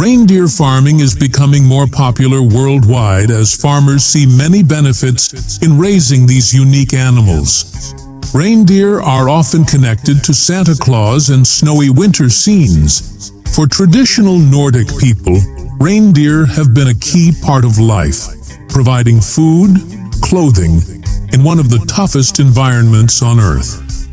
Reindeer farming is becoming more popular worldwide as farmers see many benefits in raising these unique animals. Reindeer are often connected to Santa Claus and snowy winter scenes. For traditional Nordic people, reindeer have been a key part of life, providing food, clothing, in one of the toughest environments on Earth.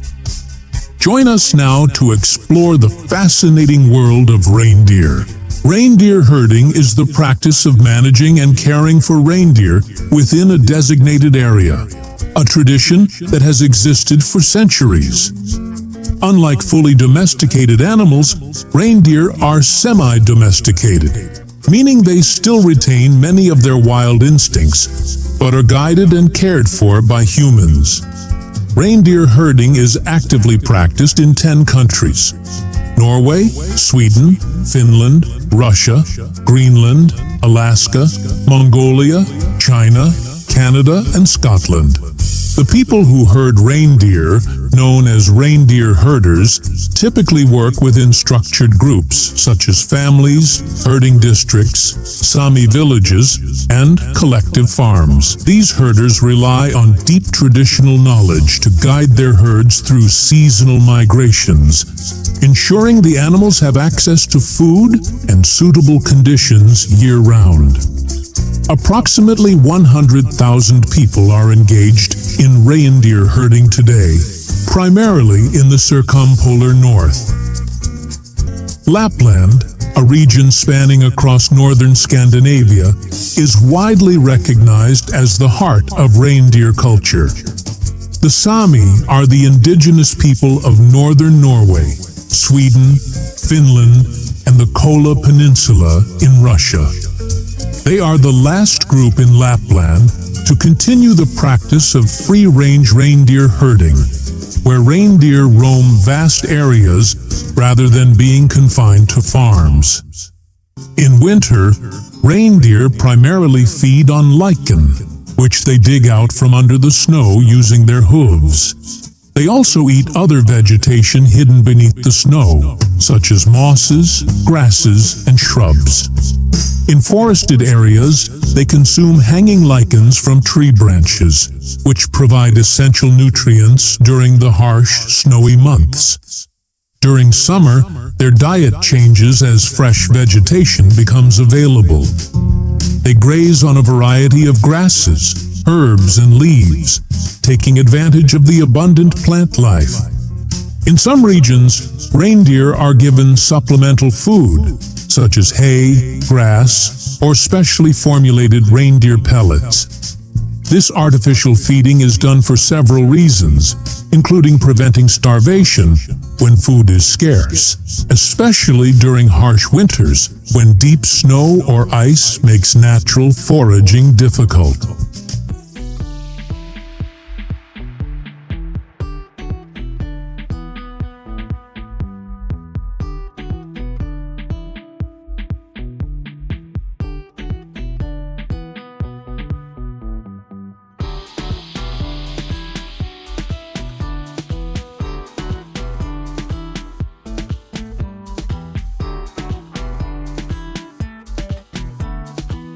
Join us now to explore the fascinating world of reindeer. Reindeer herding is the practice of managing and caring for reindeer within a designated area, a tradition that has existed for centuries. Unlike fully domesticated animals, reindeer are semi-domesticated, meaning they still retain many of their wild instincts, but are guided and cared for by humans. Reindeer herding is actively practiced in 10 countries: Norway, Sweden, Finland, Russia, Greenland, Alaska, Mongolia, China, Canada, and Scotland. The people who herd reindeer, known as reindeer herders, typically work within structured groups such as families, herding districts, Sami villages, and collective farms. These herders rely on deep traditional knowledge to guide their herds through seasonal migrations, ensuring the animals have access to food and suitable conditions year-round. Approximately 100,000 people are engaged in reindeer herding today, primarily in the circumpolar north. Lapland, a region spanning across northern Scandinavia, is widely recognized as the heart of reindeer culture. The Sami are the indigenous people of northern Norway, Sweden, Finland, and the Kola Peninsula in Russia. They are the last group in Lapland to continue the practice of free-range reindeer herding, where reindeer roam vast areas rather than being confined to farms. In winter, reindeer primarily feed on lichen, which they dig out from under the snow using their hooves. They also eat other vegetation hidden beneath the snow, such as mosses, grasses, and shrubs. In forested areas, they consume hanging lichens from tree branches, which provide essential nutrients during the harsh, snowy months. During summer, their diet changes as fresh vegetation becomes available. They graze on a variety of grasses, herbs, and leaves, taking advantage of the abundant plant life. In some regions, reindeer are given supplemental food, such as hay, grass, or specially formulated reindeer pellets. This artificial feeding is done for several reasons, including preventing starvation when food is scarce, especially during harsh winters when deep snow or ice makes natural foraging difficult.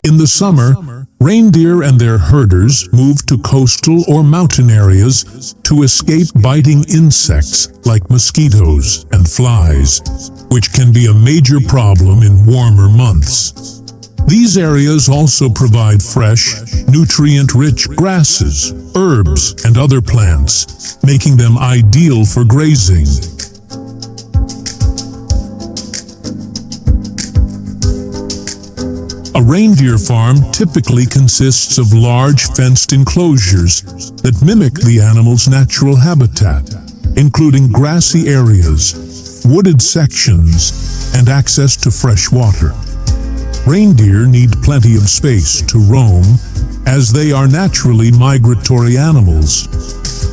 In the summer, reindeer and their herders move to coastal or mountain areas to escape biting insects like mosquitoes and flies, which can be a major problem in warmer months. These areas also provide fresh, nutrient-rich grasses, herbs, and other plants, making them ideal for grazing. A reindeer farm typically consists of large fenced enclosures that mimic the animal's natural habitat, including grassy areas, wooded sections, and access to fresh water. Reindeer need plenty of space to roam, as they are naturally migratory animals.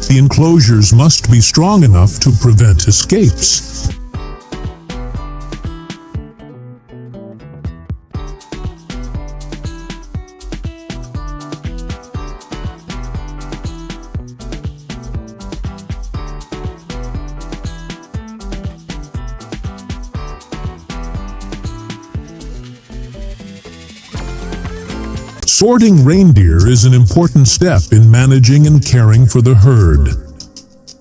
The enclosures must be strong enough to prevent escapes. Sorting reindeer is an important step in managing and caring for the herd.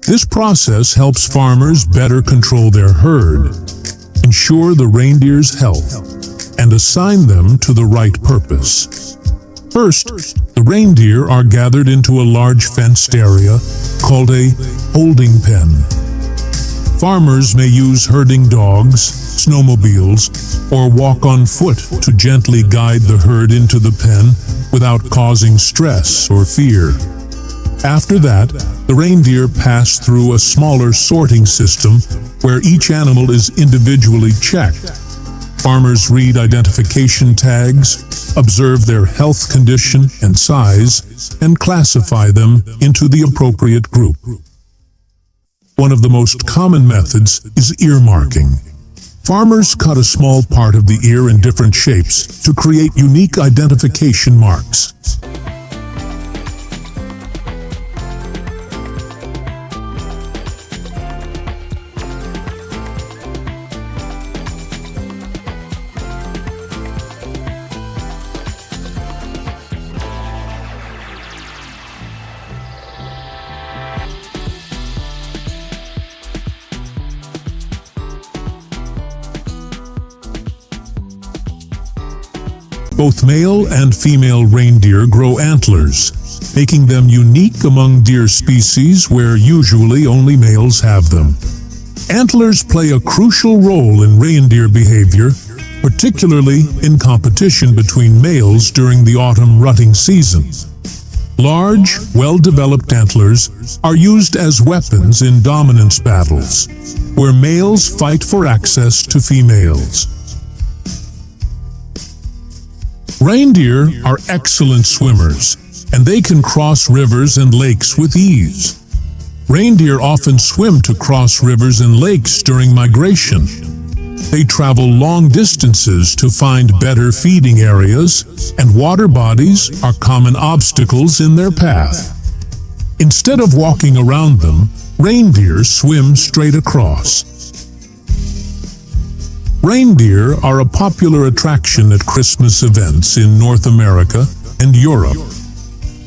This process helps farmers better control their herd, ensure the reindeer's health, and assign them to the right purpose. First, the reindeer are gathered into a large fenced area called a holding pen. Farmers may use herding dogs, snowmobiles, or walk on foot to gently guide the herd into the pen without causing stress or fear. After that, the reindeer pass through a smaller sorting system where each animal is individually checked. Farmers read identification tags, observe their health condition and size, and classify them into the appropriate group. One of the most common methods is earmarking. Farmers cut a small part of the ear in different shapes to create unique identification marks. Both male and female reindeer grow antlers, making them unique among deer species where usually only males have them. Antlers play a crucial role in reindeer behavior, particularly in competition between males during the autumn rutting season. Large, well-developed antlers are used as weapons in dominance battles, where males fight for access to females. Reindeer are excellent swimmers, and they can cross rivers and lakes with ease. Reindeer often swim to cross rivers and lakes during migration. They travel long distances to find better feeding areas, and water bodies are common obstacles in their path. Instead of walking around them, reindeer swim straight across. Reindeer are a popular attraction at Christmas events in North America and Europe.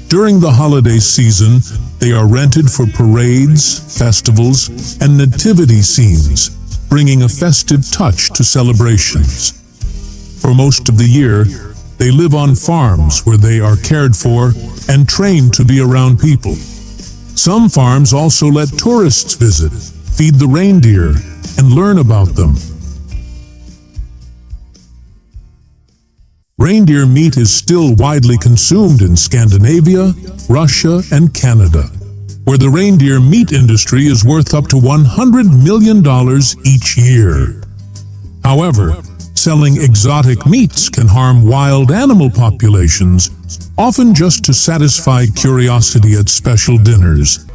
During the holiday season, they are rented for parades, festivals, and nativity scenes, bringing a festive touch to celebrations. For most of the year, they live on farms where they are cared for and trained to be around people. Some farms also let tourists visit, feed the reindeer, and learn about them. Reindeer meat is still widely consumed in Scandinavia, Russia, and Canada, where the reindeer meat industry is worth up to $100 million each year. However, selling exotic meats can harm wild animal populations, often just to satisfy curiosity at special dinners.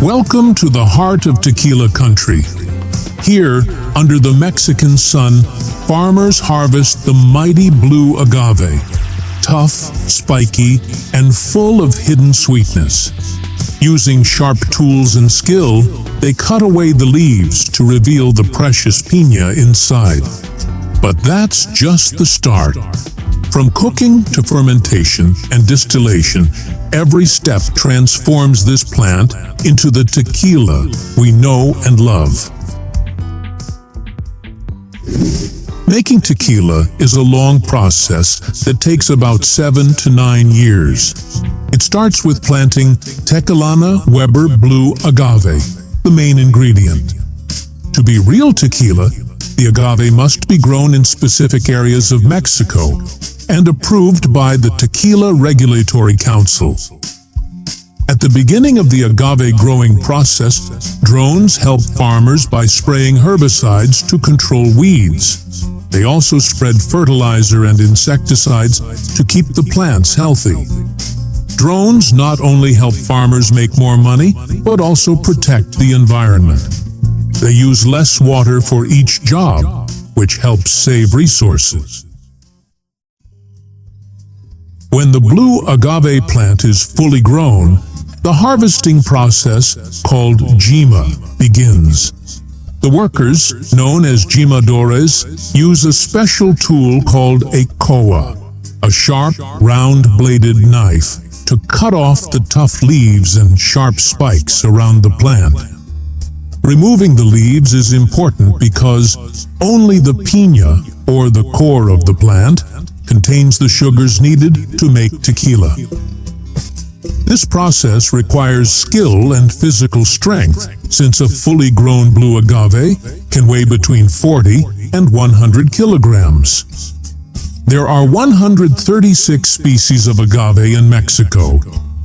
Welcome to the heart of tequila country. Here, under the Mexican sun, farmers harvest the mighty blue agave, tough, spiky, and full of hidden sweetness. Using sharp tools and skill, they cut away the leaves to reveal the precious piña inside. But that's just the start. From cooking to fermentation and distillation, every step transforms this plant into the tequila we know and love. Making tequila is a long process that takes about 7 to 9 years. It starts with planting Tequilana Weber blue agave, the main ingredient. To be real tequila, the agave must be grown in specific areas of Mexico, and approved by the Tequila Regulatory Council. At the beginning of the agave growing process, drones help farmers by spraying herbicides to control weeds. They also spread fertilizer and insecticides to keep the plants healthy. Drones not only help farmers make more money, but also protect the environment. They use less water for each job, which helps save resources. When the blue agave plant is fully grown, the harvesting process, called jima, begins. The workers, known as jimadores, use a special tool called a koa, a sharp, round-bladed knife, to cut off the tough leaves and sharp spikes around the plant. Removing the leaves is important because only the piña, or the core of the plant, contains the sugars needed to make tequila. This process requires skill and physical strength, since a fully grown blue agave can weigh between 40 and 100 kilograms. There are 136 species of agave in Mexico,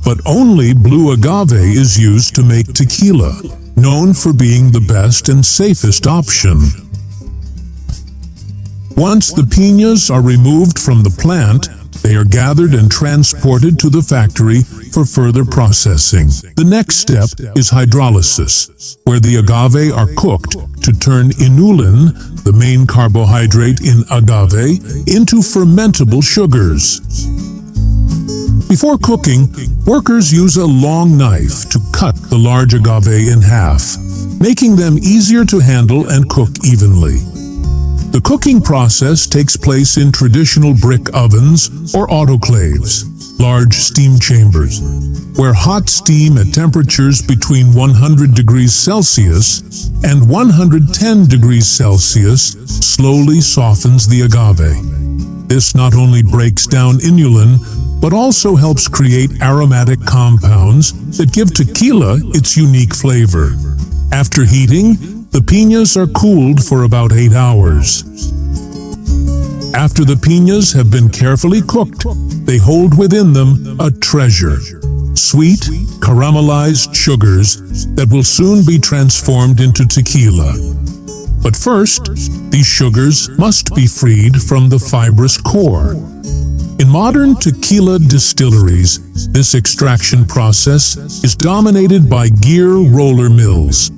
but only blue agave is used to make tequila, known for being the best and safest option. Once the piñas are removed from the plant, they are gathered and transported to the factory for further processing. The next step is hydrolysis, where the agave are cooked to turn inulin, the main carbohydrate in agave, into fermentable sugars. Before cooking, workers use a long knife to cut the large agave in half, making them easier to handle and cook evenly. The cooking process takes place in traditional brick ovens or autoclaves, large steam chambers, where hot steam at temperatures between 100 degrees Celsius and 110 degrees Celsius slowly softens the agave. This not only breaks down inulin, but also helps create aromatic compounds that give tequila its unique flavor. After heating, the piñas are cooled for about 8 hours. After the piñas have been carefully cooked, they hold within them a treasure, sweet, caramelized sugars that will soon be transformed into tequila. But first, these sugars must be freed from the fibrous core. In modern tequila distilleries, this extraction process is dominated by gear roller mills,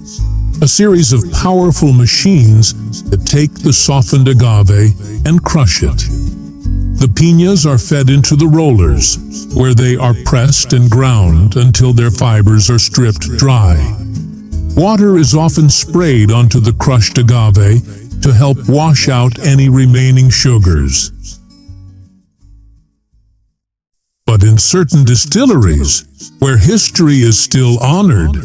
a series of powerful machines that take the softened agave and crush it. The piñas are fed into the rollers, where they are pressed and ground until their fibers are stripped dry. Water is often sprayed onto the crushed agave to help wash out any remaining sugars. But in certain distilleries, where history is still honored,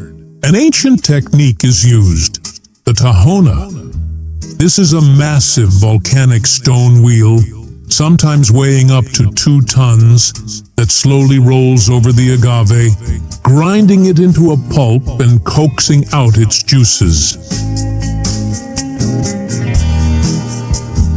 an ancient technique is used, the tahona. This is a massive volcanic stone wheel, sometimes weighing up to 2 tons, that slowly rolls over the agave, grinding it into a pulp and coaxing out its juices.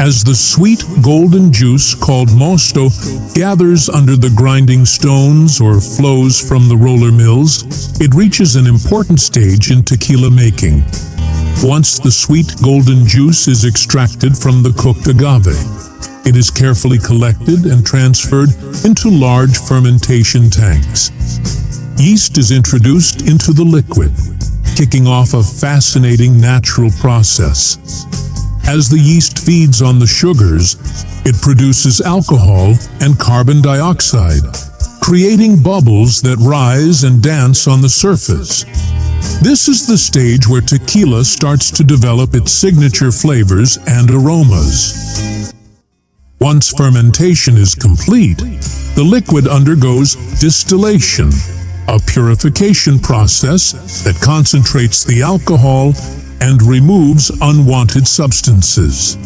As the sweet golden juice called mosto gathers under the grinding stones or flows from the roller mills, it reaches an important stage in tequila making. Once the sweet golden juice is extracted from the cooked agave, it is carefully collected and transferred into large fermentation tanks. Yeast is introduced into the liquid, kicking off a fascinating natural process. As the yeast feeds on the sugars, it produces alcohol and carbon dioxide, creating bubbles that rise and dance on the surface. This is the stage where tequila starts to develop its signature flavors and aromas. Once fermentation is complete, the liquid undergoes distillation, a purification process that concentrates the alcohol and removes unwanted substances.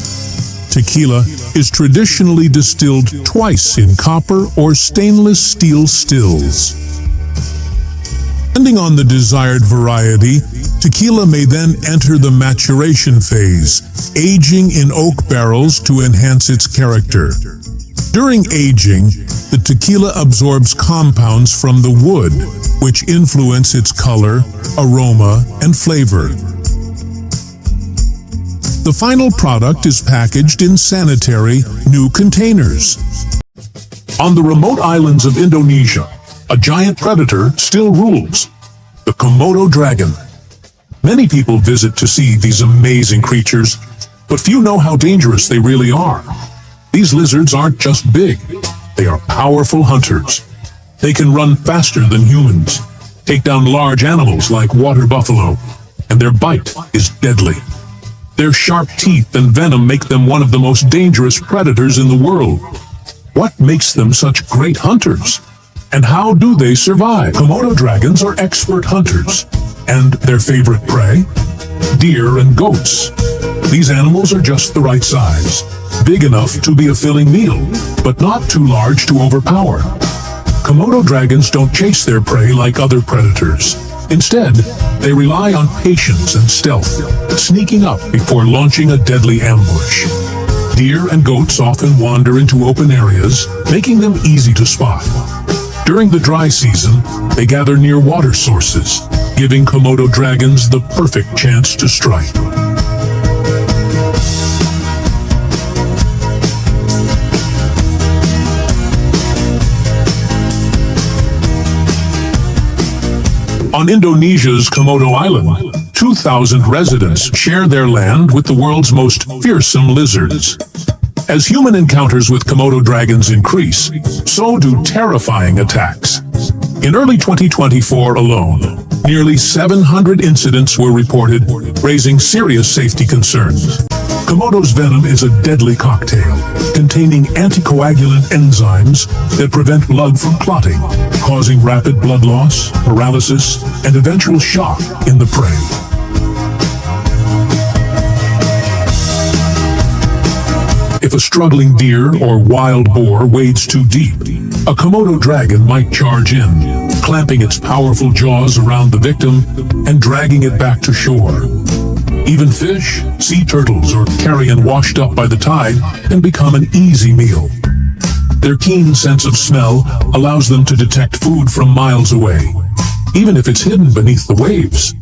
Tequila is traditionally distilled twice in copper or stainless steel stills. Depending on the desired variety, tequila may then enter the maturation phase, aging in oak barrels to enhance its character. During aging, the tequila absorbs compounds from the wood, which influence its color, aroma, and flavor. The final product is packaged in sanitary, new containers. On the remote islands of Indonesia, a giant predator still rules, the Komodo dragon. Many people visit to see these amazing creatures, but few know how dangerous they really are. These lizards aren't just big, they are powerful hunters. They can run faster than humans, take down large animals like water buffalo, and their bite is deadly. Their sharp teeth and venom make them one of the most dangerous predators in the world. What makes them such great hunters? And how do they survive? Komodo dragons are expert hunters, and their favorite prey? Deer and goats. These animals are just the right size, big enough to be a filling meal, but not too large to overpower. Komodo dragons don't chase their prey like other predators. Instead, they rely on patience and stealth, sneaking up before launching a deadly ambush. Deer and goats often wander into open areas, making them easy to spot. During the dry season, they gather near water sources, giving Komodo dragons the perfect chance to strike. On Indonesia's Komodo Island, 2,000 residents share their land with the world's most fearsome lizards. As human encounters with Komodo dragons increase, so do terrifying attacks. In early 2024 alone, nearly 700 incidents were reported, raising serious safety concerns. Komodo's venom is a deadly cocktail, containing anticoagulant enzymes that prevent blood from clotting, causing rapid blood loss, paralysis, and eventual shock in the prey. If a struggling deer or wild boar wades too deep, a Komodo dragon might charge in, clamping its powerful jaws around the victim and dragging it back to shore. Even fish, sea turtles, or carrion washed up by the tide can become an easy meal. Their keen sense of smell allows them to detect food from miles away, even if it's hidden beneath the waves.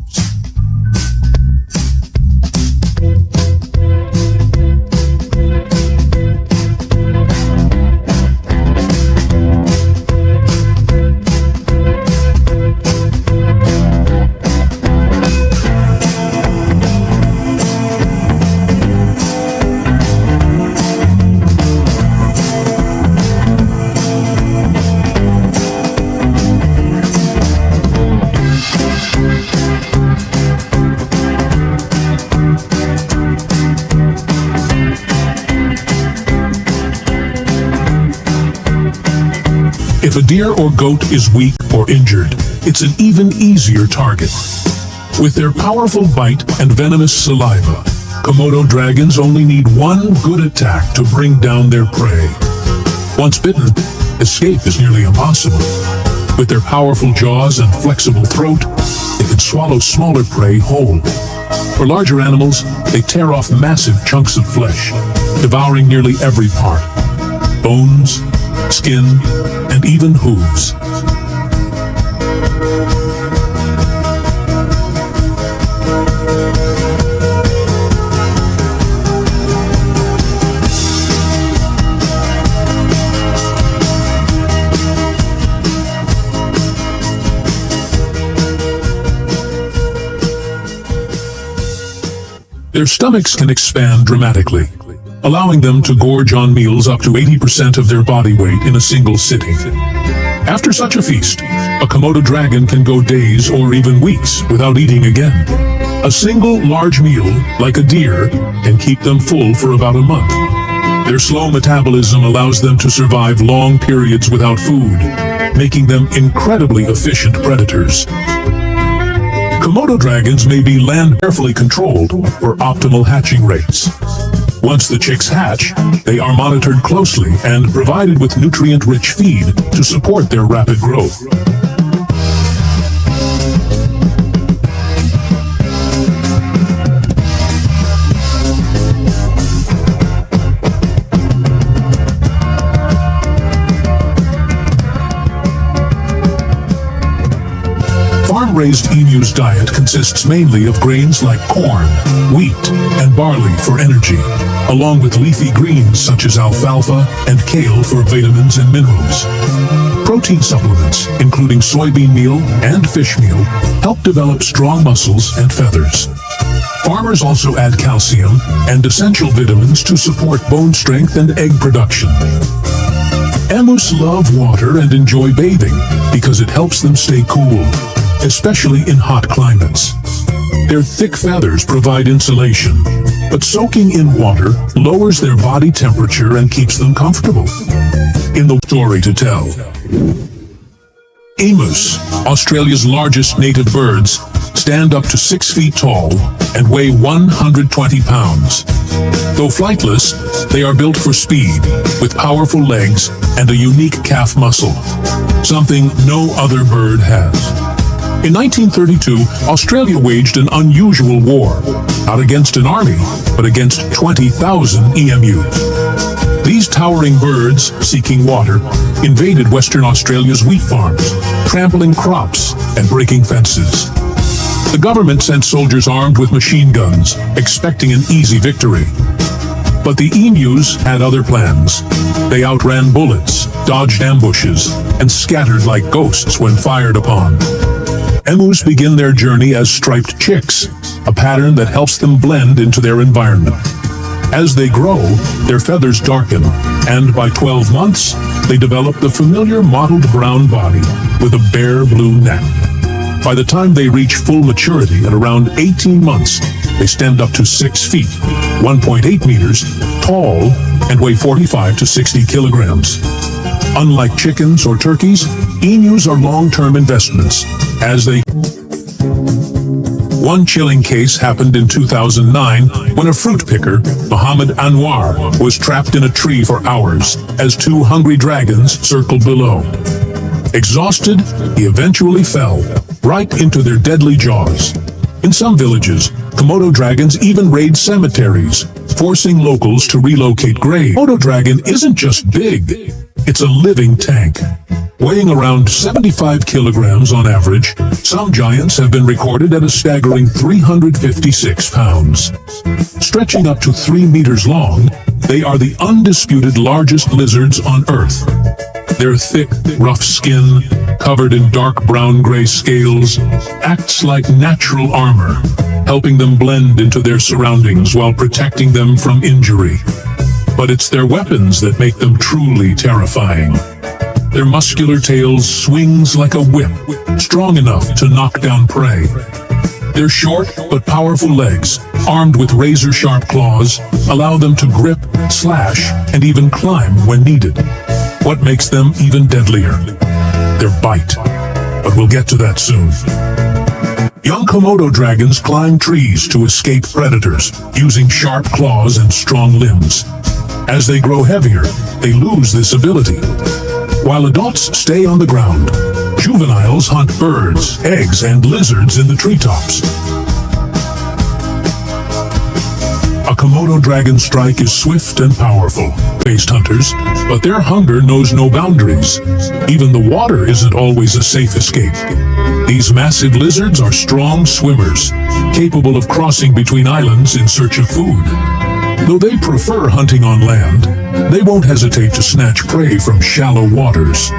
If a deer or goat is weak or injured, it's an even easier target. With their powerful bite and venomous saliva, Komodo dragons only need one good attack to bring down their prey. Once bitten, escape is nearly impossible. With their powerful jaws and flexible throat, they can swallow smaller prey whole. For larger animals, they tear off massive chunks of flesh, devouring nearly every part: bones, skin, and even hooves. Their stomachs can expand dramatically, allowing them to gorge on meals up to 80% of their body weight in a single sitting. After such a feast, a Komodo dragon can go days or even weeks without eating again. A single large meal, like a deer, can keep them full for about a month. Their slow metabolism allows them to survive long periods without food, making them incredibly efficient predators. Komodo dragons may be land carefully controlled for optimal hatching rates. Once the chicks hatch, they are monitored closely and provided with nutrient-rich feed to support their rapid growth. Farm-raised emu's diet consists mainly of grains like corn, wheat, and barley for energy, along with leafy greens such as alfalfa and kale for vitamins and minerals. Protein supplements, including soybean meal and fish meal, help develop strong muscles and feathers. Farmers also add calcium and essential vitamins to support bone strength and egg production. Emus love water and enjoy bathing because it helps them stay cool, especially in hot climates. Their thick feathers provide insulation, but soaking in water lowers their body temperature and keeps them comfortable. In the story to tell. Emus, Australia's largest native birds, stand up to 6 feet tall and weigh 120 pounds. Though flightless, they are built for speed, with powerful legs and a unique calf muscle, something no other bird has. In 1932, Australia waged an unusual war, not against an army, but against 20,000 emus. These towering birds, seeking water, invaded Western Australia's wheat farms, trampling crops and breaking fences. The government sent soldiers armed with machine guns, expecting an easy victory. But the emus had other plans. They outran bullets, dodged ambushes, and scattered like ghosts when fired upon. Emus begin their journey as striped chicks, a pattern that helps them blend into their environment. As they grow, their feathers darken, and by 12 months, they develop the familiar mottled brown body with a bare blue neck. By the time they reach full maturity at around 18 months, they stand up to 6 feet, 1.8 meters, tall, and weigh 45 to 60 kilograms. Unlike chickens or turkeys, emus are long-term investments, as they... One chilling case happened in 2009 when a fruit picker, Muhammad Anwar, was trapped in a tree for hours as two hungry dragons circled below. Exhausted, he eventually fell, right into their deadly jaws. In some villages, Komodo dragons even raid cemeteries, forcing locals to relocate graves. Komodo dragon isn't just big, it's a living tank. Weighing around 75 kilograms on average, some giants have been recorded at a staggering 356 pounds. Stretching up to 3 meters long, they are the undisputed largest lizards on Earth. Their thick, rough skin, covered in dark brown-gray scales, acts like natural armor, helping them blend into their surroundings while protecting them from injury. But it's their weapons that make them truly terrifying. Their muscular tails swings like a whip, strong enough to knock down prey. Their short but powerful legs, armed with razor-sharp claws, allow them to grip, slash, and even climb when needed. What makes them even deadlier? Their bite. But we'll get to that soon. Young Komodo dragons climb trees to escape predators, using sharp claws and strong limbs. As they grow heavier, they lose this ability. While adults stay on the ground, juveniles hunt birds, eggs, and lizards in the treetops. A Komodo dragon strike is swift and powerful, faced hunters, but their hunger knows no boundaries. Even the water isn't always a safe escape. These massive lizards are strong swimmers, capable of crossing between islands in search of food. Though they prefer hunting on land, they won't hesitate to snatch prey from shallow waters.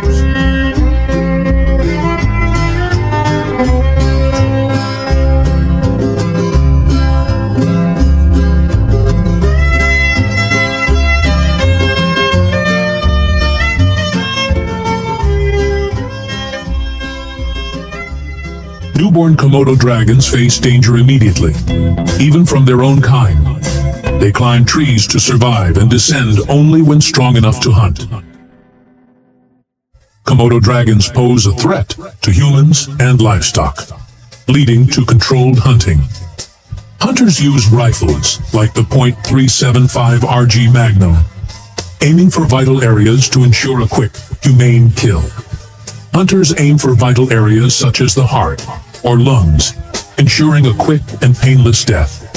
Newborn Komodo dragons face danger immediately, even from their own kind. They climb trees to survive and descend only when strong enough to hunt. Komodo dragons pose a threat to humans and livestock, leading to controlled hunting. Hunters use rifles like the .375 RG Magnum, aiming for vital areas to ensure a quick, humane kill. Hunters aim for vital areas such as the heart or lungs, ensuring a quick and painless death.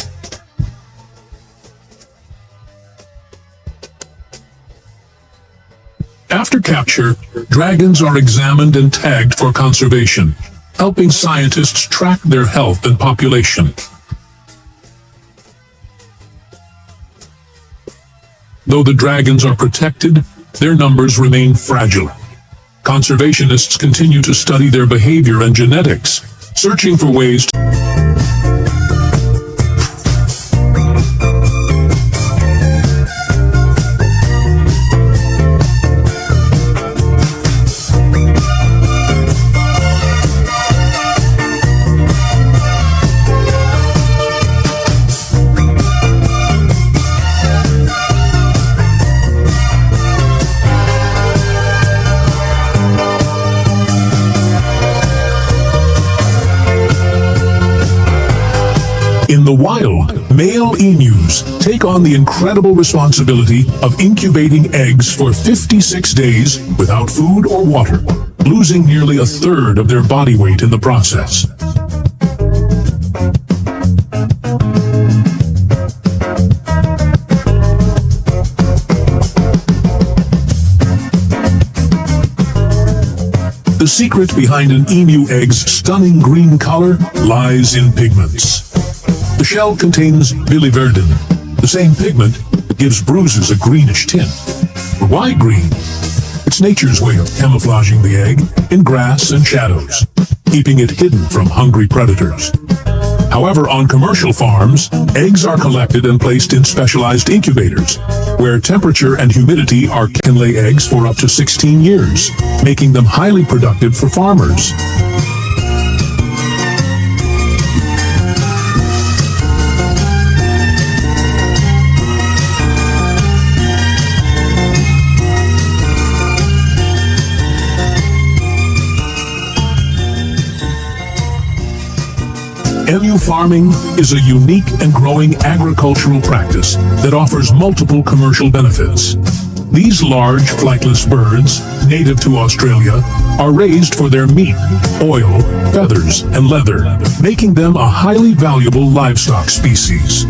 After capture, dragons are examined and tagged for conservation, helping scientists track their health and population. Though the dragons are protected, their numbers remain fragile. Conservationists continue to study their behavior and genetics, searching for ways to In the wild, male emus take on the incredible responsibility of incubating eggs for 56 days without food or water, losing nearly a third of their body weight in the process. The secret behind an emu egg's stunning green color lies in pigments. The shell contains biliverdin, the same pigment that gives bruises a greenish tint. But why green? It's nature's way of camouflaging the egg in grass and shadows, keeping it hidden from hungry predators. However, on commercial farms, eggs are collected and placed in specialized incubators, where temperature and humidity can lay eggs for up to 16 years, making them highly productive for farmers. Emu farming is a unique and growing agricultural practice that offers multiple commercial benefits. These large flightless birds, native to Australia, are raised for their meat, oil, feathers, and leather, making them a highly valuable livestock species.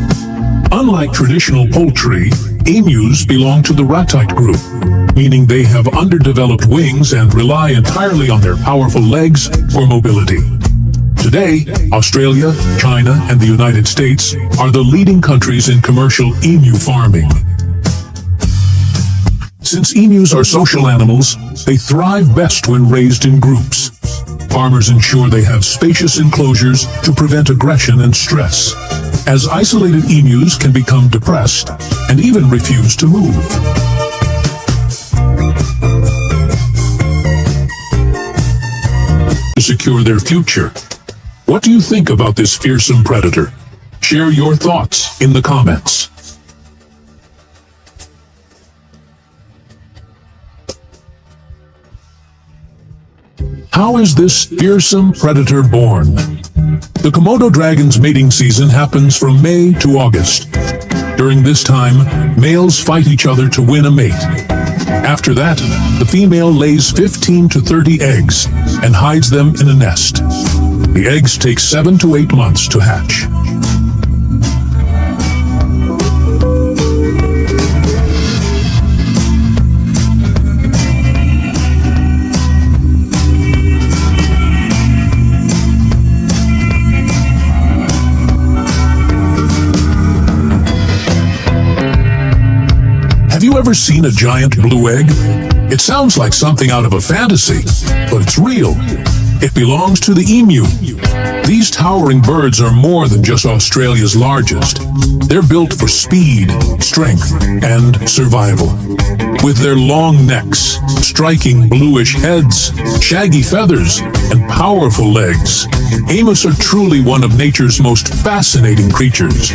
Unlike traditional poultry, emus belong to the ratite group, meaning they have underdeveloped wings and rely entirely on their powerful legs for mobility. Today, Australia, China, and the United States are the leading countries in commercial emu farming. Since emus are social animals, they thrive best when raised in groups. Farmers ensure they have spacious enclosures to prevent aggression and stress, as isolated emus can become depressed and even refuse to move. To secure their future. What do you think about this fearsome predator? Share your thoughts in the comments. How is this fearsome predator born? The Komodo dragon's mating season happens from May to August. During this time, males fight each other to win a mate. After that, the female lays 15 to 30 eggs and hides them in a nest. The eggs take 7 to 8 months to hatch. Have you ever seen a giant blue egg? It sounds like something out of a fantasy, but it's real. It belongs to the emu. These towering birds are more than just Australia's largest. They're built for speed, strength, and survival. With their long necks, striking bluish heads, shaggy feathers, and powerful legs, emus are truly one of nature's most fascinating creatures.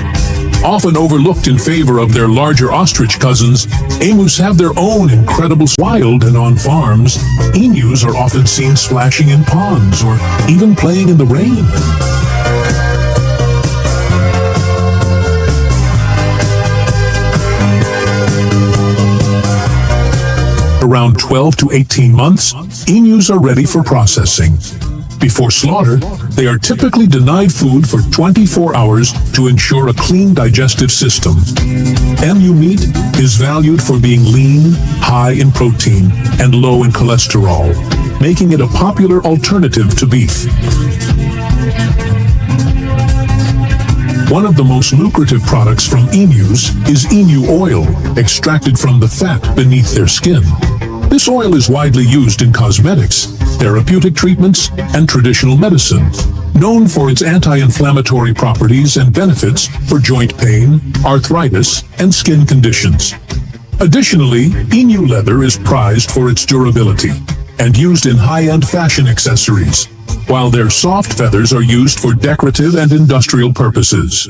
Often overlooked in favor of their larger ostrich cousins, emus have their own incredible wild, and on farms, emus are often seen splashing in ponds or even playing in the rain. Around 12 to 18 months, emus are ready for processing. Before slaughter, They are typically denied food for 24 hours to ensure a clean digestive system. Emu meat is valued for being lean, high in protein, and low in cholesterol, making it a popular alternative to beef. One of the most lucrative products from emus is emu oil, extracted from the fat beneath their skin. This oil is widely used in cosmetics, therapeutic treatments, and traditional medicine, known for its anti-inflammatory properties and benefits for joint pain, arthritis, and skin conditions. Additionally, emu leather is prized for its durability and used in high-end fashion accessories, while their soft feathers are used for decorative and industrial purposes.